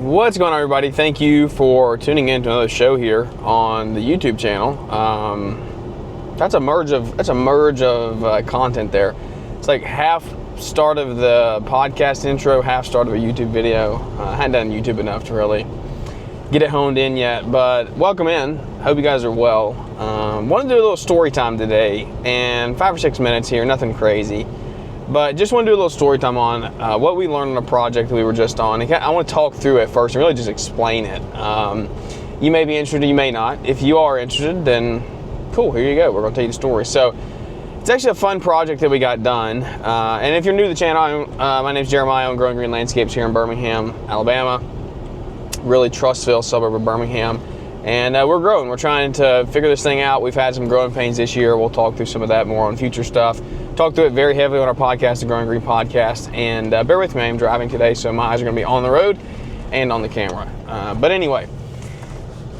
What's going on, everybody? Thank you for tuning in to another show here on the YouTube channel. That's a merge of content there. It's like half start of the podcast intro, half start of a YouTube video. I hadn't done YouTube enough to really get it honed in yet, but welcome in. Hope you guys are well. Want to do a little story time today, and 5 or 6 minutes here, nothing crazy. But just want to do a little story time on what we learned on a project that we were just on. I want to talk through it first and really just explain it. You may be interested, you may not. If you are interested, then cool, here you go. We're going to tell you the story. So it's actually a fun project that we got done. And if you're new to the channel, my name's Jeremiah. I own Growing Green Landscapes here in Birmingham, Alabama. Really Trustville suburb of Birmingham. And we're growing. We're trying to figure this thing out. We've had some growing pains this year. We'll talk through some of that more on future stuff. Talk through it very heavily on our podcast, the Growing Green podcast. And bear with me, I'm driving today, so my eyes are going to be on the road and on the camera. But anyway,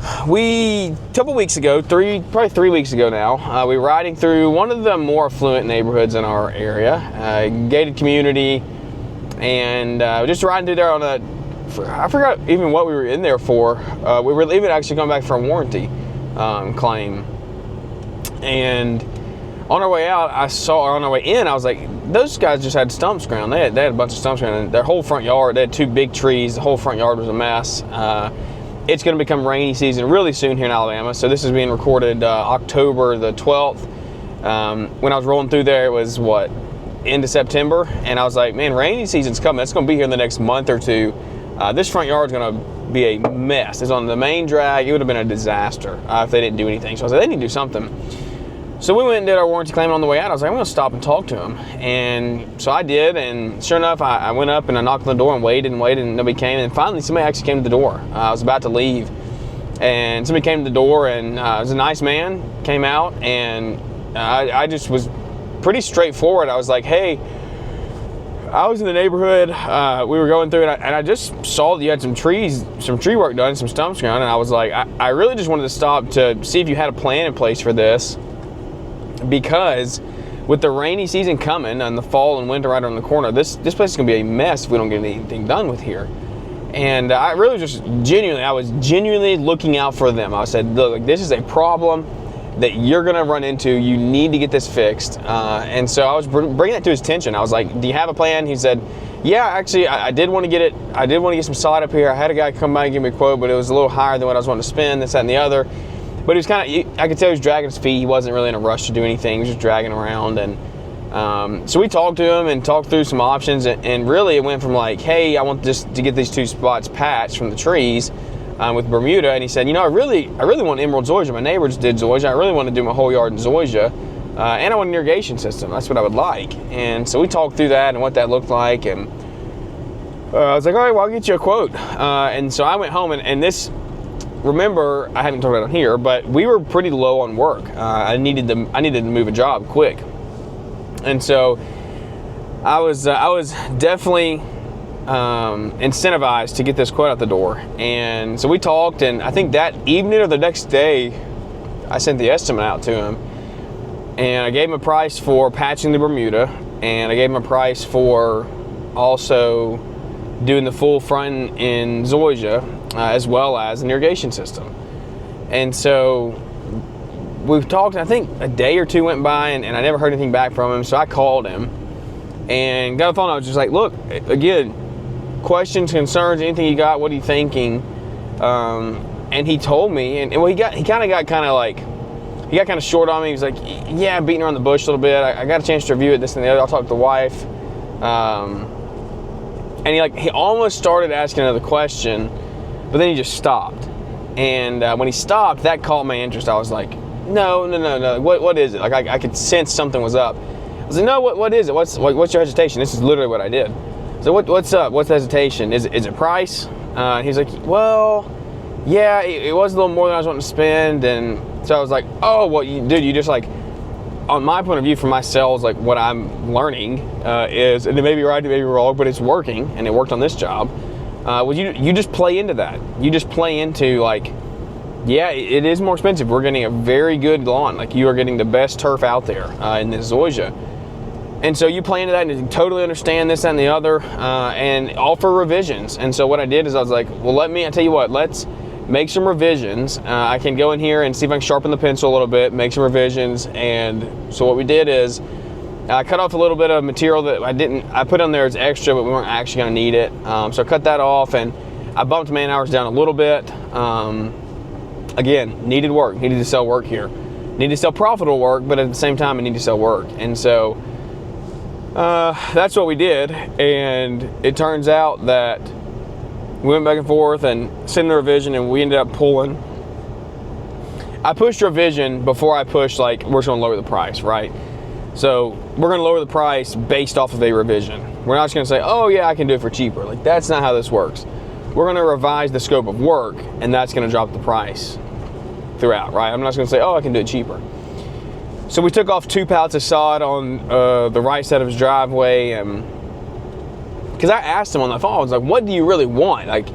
a couple weeks ago, probably 3 weeks ago now, we were riding through one of the more affluent neighborhoods in our area, gated community, and just riding through there on I forgot even what we were in there for. We were even actually coming back for a warranty claim. And on our way out, on our way in, I was like, those guys just had stumps ground. They had a bunch of stumps ground. And their whole front yard, they had 2 big trees. The whole front yard was a mess. It's going to become rainy season really soon here in Alabama. So this is being recorded October the 12th. When I was rolling through there, it was end of September. And I was like, man, rainy season's coming. It's going to be here in the next month or two. This front yard is going to be a mess. It's on the main drag. It would have been a disaster if they didn't do anything. So I was like, they need to do something. So we went and did our warranty claim. On the way out, I was like, I'm going to stop and talk to him. And so I did, and sure enough, I went up and I knocked on the door and waited, and nobody came. And finally, somebody actually came to the door. I was about to leave, and somebody came to the door, and it was a nice man, came out, and I just was pretty straightforward. I was like, hey, I was in the neighborhood, we were going through it, and I just saw that you had some tree work done, some stumps ground, and I was like, I really just wanted to stop to see if you had a plan in place for this, because with the rainy season coming and the fall and winter right around the corner, this place is going to be a mess if we don't get anything done with here. And I really just I was genuinely looking out for them. I said, look, this is a problem that you're going to run into. You need to get this fixed. And so I was bringing that to his attention. I was like, do you have a plan? He said, yeah, actually, I did want to get it. I did want to get some sod up here. I had a guy come by and give me a quote, but it was a little higher than what I was wanting to spend, this, that, and the other. But he was I could tell he was dragging his feet. He wasn't really in a rush to do anything. He was just dragging around. And so we talked to him and talked through some options. And really, it went from like, hey, I want just to get these 2 spots patched from the trees with Bermuda. And he said, I really want emerald zoysia. My neighbors did zoysia. I really want to do my whole yard in zoysia. And I want an irrigation system. That's what I would like. And so we talked through that and what that looked like. And I was like, all right, well, I'll get you a quote. And so I went home and this, remember, I haven't talked about it on here, but we were pretty low on work. I needed to move a job quick. And so I was definitely incentivized to get this quote out the door. And so we talked, and I think that evening or the next day, I sent the estimate out to him. And I gave him a price for patching the Bermuda, and I gave him a price for also doing the full front in zoysia, as well as an irrigation system. And so we've talked, I think a day or 2 went by, and I never heard anything back from him. So I called him and got on the phone. I was just like, look, again, questions, concerns, anything you got, what are you thinking? And he told me, and he got kind of short on me. He was like, yeah, I'm beating around the bush a little bit. I got a chance to review it, this and the other. I'll talk to the wife. And he almost started asking another question, but then he just stopped. And when he stopped, that caught my interest. I was like, no. What is it? Like I could sense something was up. I was like, no, what is it? What's your hesitation? This is literally what I did. So what's up? What's the hesitation? Is it price? He's like, well, yeah, it was a little more than I was wanting to spend. And so I was like, oh, well, you just like, on my point of view for my sales, like what I'm learning is, and it may be right, it may be wrong, but it's working, and it worked on this job. Well, you just play into that. You just play into like, yeah, it is more expensive. We're getting a very good lawn. Like you are getting the best turf out there in this zoysia. And so you play into that and you totally understand this, that, and the other, and offer revisions. And so what I did is I was like, well, I tell you what, let's make some revisions. I can go in here and see if I can sharpen the pencil a little bit, make some revisions. And so what we did is I cut off a little bit of material that I put on there as extra, but we weren't actually going to need it. So I cut that off, and I bumped man hours down a little bit. Again, needed to sell work here. Needed to sell profitable work, but at the same time, I need to sell work. And so that's what we did. And it turns out that we went back and forth and sent the revision, and we ended up pulling. I pushed revision before I pushed, like, we're just going to lower the price, right? So we're going to lower the price based off of a revision. We're not just going to say, oh yeah, I can do it for cheaper. Like, that's not how this works. We're going to revise the scope of work, and that's going to drop the price throughout, right? I'm not just going to say, oh, I can do it cheaper. So we took off 2 pallets of sod on the right side of his driveway, and because I asked him on the phone, I was like, what do you really want? Like,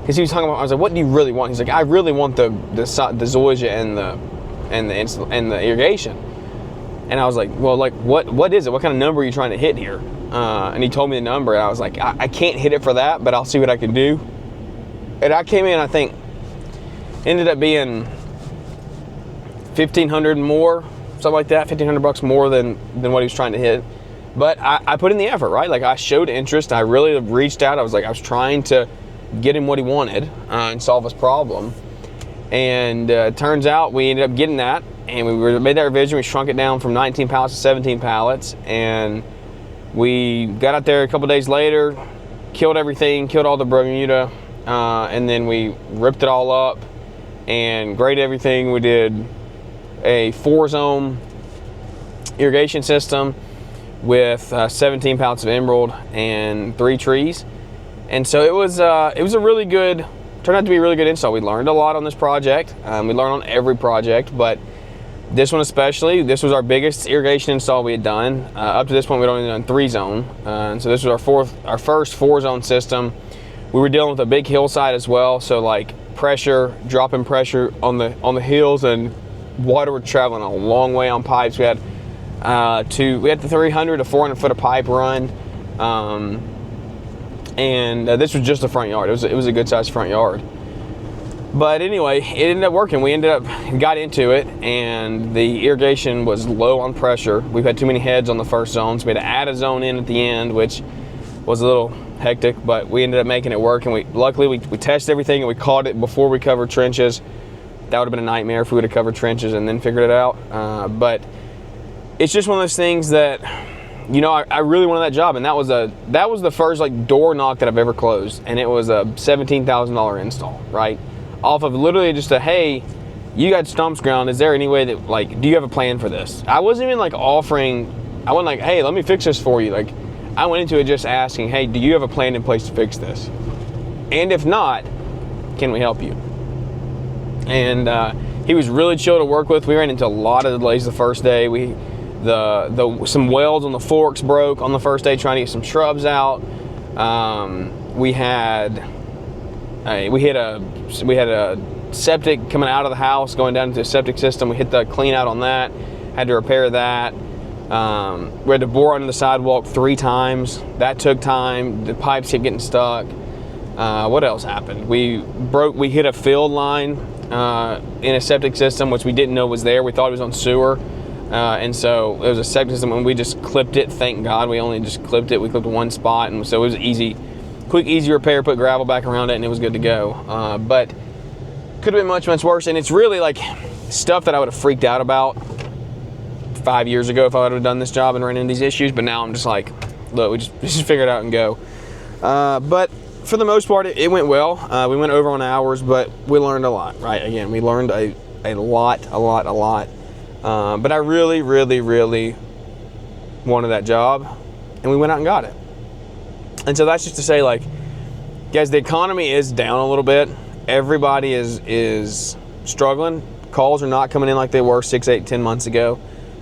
because he was talking about, I was like, what do you really want? He's like, I really want the zoysia and the irrigation. And I was like, well, like, what is it? What kind of number are you trying to hit here? And he told me the number, and I was like, I can't hit it for that, but I'll see what I can do. And I came in, I think, ended up being $1,500 more, something like that, $1,500 more than what he was trying to hit. But I put in the effort, right? Like, I showed interest. I really reached out. I was trying to get him what he wanted and solve his problem. And it turns out we ended up getting that, and we made that revision. We shrunk it down from 19 pallets to 17 pallets, and we got out there a couple days later, killed everything, killed all the Bermuda, and then we ripped it all up and graded everything. We did a 4-zone irrigation system with 17 pallets of emerald and 3 trees. And so it was a really good, turned out to be a really good install. We learned a lot on this project. We learned on every project, but this one especially, this was our biggest irrigation install we had done. Up to this point, we'd only done 3-zone. And so this was our first 4-zone system. We were dealing with a big hillside as well. So like dropping pressure on the hills, and water was traveling a long way on pipes. We had the 300 to 400 foot of pipe run. And this was just the front yard. It was a good sized front yard. But anyway, it ended up working. We got into it, and the irrigation was low on pressure. We've had too many heads on the first zone, so we had to add a zone in at the end, which was a little hectic, but we ended up making it work. And luckily we tested everything, and we caught it before we covered trenches. That would have been a nightmare if we would have covered trenches and then figured it out. But it's just one of those things that, you know, I really wanted that job, and that was the first like door knock that I've ever closed, and it was a $17,000 install, right? Off of literally just hey, you got stumps ground. Is there any way that, like, do you have a plan for this? I wasn't even like offering. I wasn't like, hey, let me fix this for you. Like, I went into it just asking, hey, do you have a plan in place to fix this? And if not, can we help you? And he was really chill to work with. We ran into a lot of delays the first day. Some welds on the forks broke on the first day trying to get some shrubs out. We had a septic coming out of the house going down into the septic system. We hit the clean out on that. Had to repair that. We had to bore under the sidewalk 3 times. That took time. The pipes kept getting stuck. What else happened? We hit a field line in a septic system, which we didn't know was there. We thought it was on sewer. And so it was a septic system, and we just clipped it. Thank God we only just clipped it. We clipped one spot, and so it was quick, easy repair, put gravel back around it, and it was good to go. But could have been much, much worse. And it's really like stuff that I would have freaked out about 5 years ago if I would have done this job and ran into these issues. But now I'm just like, look, we just figure it out and go. But for the most part, it went well. We went over on hours, but we learned a lot, right? Again, we learned a lot. But I really, really, really wanted that job, and we went out and got it. And so that's just to say, like, guys, the economy is down a little bit. Everybody is struggling. Calls are not coming in like they were 6, 8, 10 months ago.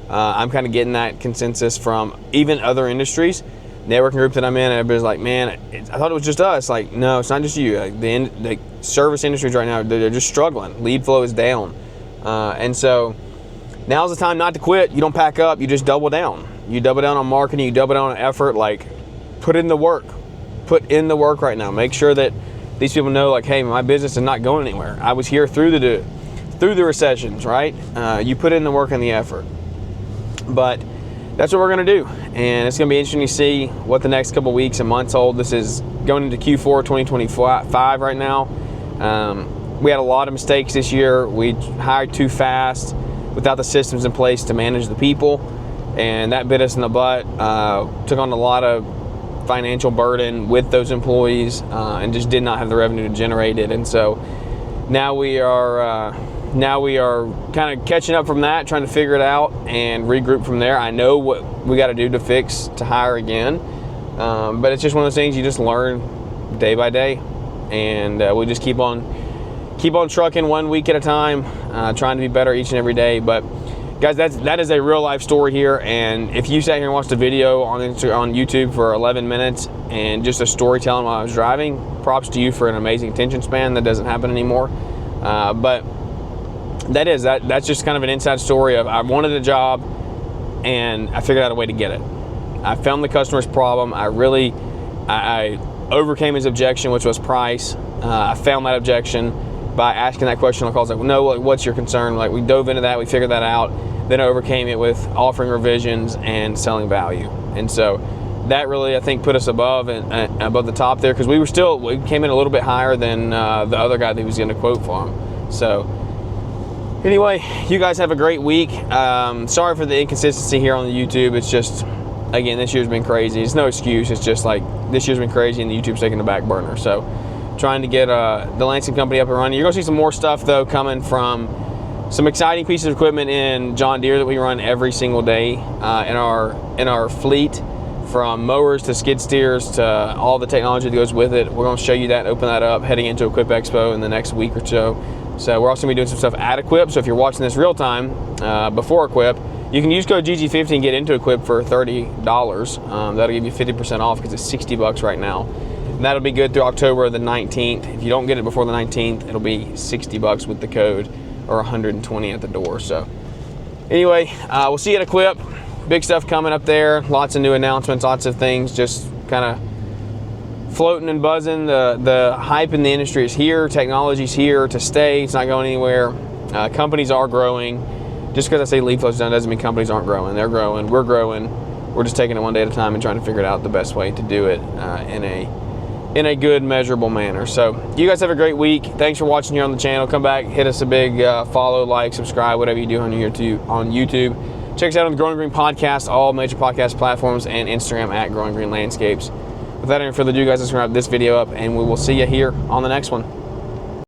I'm kind of getting that consensus from even other industries, networking groups that I'm in, and everybody's like, man, I thought it was just us. Like, no, it's not just you. Like, the service industries right now, they're just struggling. Lead flow is down. And so now's the time not to quit. You don't pack up, you just double down. You double down on marketing, you double down on effort. Like, put in the work. Put in the work right now. Make sure that these people know, like, hey, my business is not going anywhere. I was here through the recessions, right? You put in the work and the effort. But that's what we're going to do. And it's going to be interesting to see what the next couple weeks and months hold. This is going into Q4 2025 right now. We had a lot of mistakes this year. We hired too fast without the systems in place to manage the people. And that bit us in the butt. Took on a lot of financial burden with those employees and just did not have the revenue to generate it. And so now we are kind of catching up from that, trying to figure it out and regroup from there. I know what we got to do to hire again, but it's just one of those things you just learn day by day, and we just keep on trucking 1 week at a time, trying to be better each and every day. But guys, that is a real life story here. And if you sat here and watched a video on YouTube for 11 minutes and just a storytelling while I was driving, props to you for an amazing attention span. That doesn't happen anymore. But that's just kind of an inside story of, I wanted a job and I figured out a way to get it. I found the customer's problem. I overcame his objection, which was price. I found that objection by asking that question on calls, like, no, what's your concern? Like, we dove into that, we figured that out, then I overcame it with offering revisions and selling value. And so that really, I think, put us above the top there, because we came in a little bit higher than the other guy that was going to quote for him. So anyway, you guys have a great week. Sorry for the inconsistency here on the YouTube. It's just, again, this year's been crazy. It's no excuse. It's just like, this year's been crazy and the YouTube's taking the back burner. So trying to get the Lansing company up and running. You're going to see some more stuff, though, coming from some exciting pieces of equipment in John Deere that we run every single day in our fleet, from mowers to skid steers to all the technology that goes with it. We're going to show you that and open that up heading into Equip Expo in the next week or so. So we're also going to be doing some stuff at Equip. So if you're watching this real time before Equip, you can use code GG50 and get into Equip for $30. That'll give you 50% off, because it's $60 right now. And that'll be good through October the 19th. If you don't get it before the 19th, it'll be $60 with the code, or $120 at the door. So anyway, we'll see you at Equip. Big stuff coming up there. Lots of new announcements, lots of things just kind of floating and buzzing. The hype in the industry is here. Technology's here to stay. It's not going anywhere. Companies are growing. Just because I say lead flow's done doesn't mean companies aren't growing. They're growing. We're growing. We're just taking it one day at a time and trying to figure out the best way to do it in a good, measurable manner. So you guys have a great week. Thanks for watching here on the channel. Come back, hit us a big follow, like, subscribe, whatever you do on YouTube. Check us out on the Growing Green Podcast, all major podcast platforms, and Instagram at Growing Green Landscapes. Without any further ado, guys, let's wrap this video up, and we will see you here on the next one.